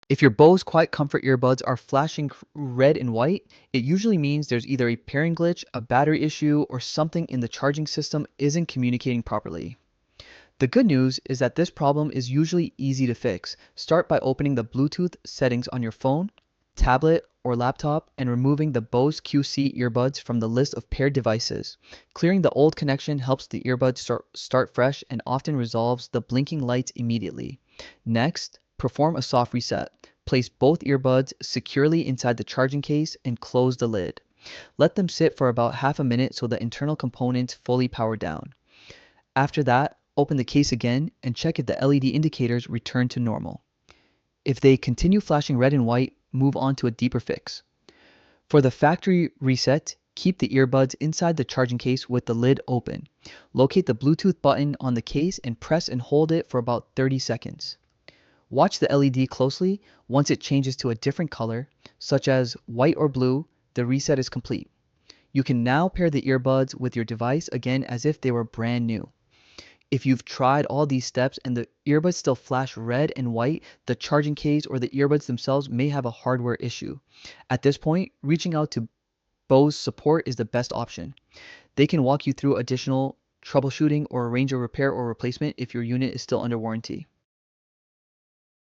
If your Bose Quiet Comfort earbuds are flashing red and white, it usually means there's either a pairing glitch, a battery issue, or something in the charging system isn't communicating properly. The good news is that this problem is usually easy to fix. Start by opening the Bluetooth settings on your phone, tablet, or laptop and removing the Bose QC earbuds from the list of paired devices. Clearing the old connection helps the earbuds start fresh and often resolves the blinking lights immediately. Next, perform a soft reset. Place both earbuds securely inside the charging case and close the lid. Let them sit for about half a minute so the internal components fully power down. After that, open the case again and check if the LED indicators return to normal. If they continue flashing red and white, move on to a deeper fix. For the factory reset, keep the earbuds inside the charging case with the lid open. Locate the Bluetooth button on the case and press and hold it for about 30 seconds. Watch the LED closely. Once it changes to a different color, such as white or blue, the reset is complete. You can now pair the earbuds with your device again as if they were brand new. If you've tried all these steps and the earbuds still flash red and white, the charging case or the earbuds themselves may have a hardware issue. At this point, reaching out to Bose support is the best option. They can walk you through additional troubleshooting or arrange a repair or replacement if your unit is still under warranty.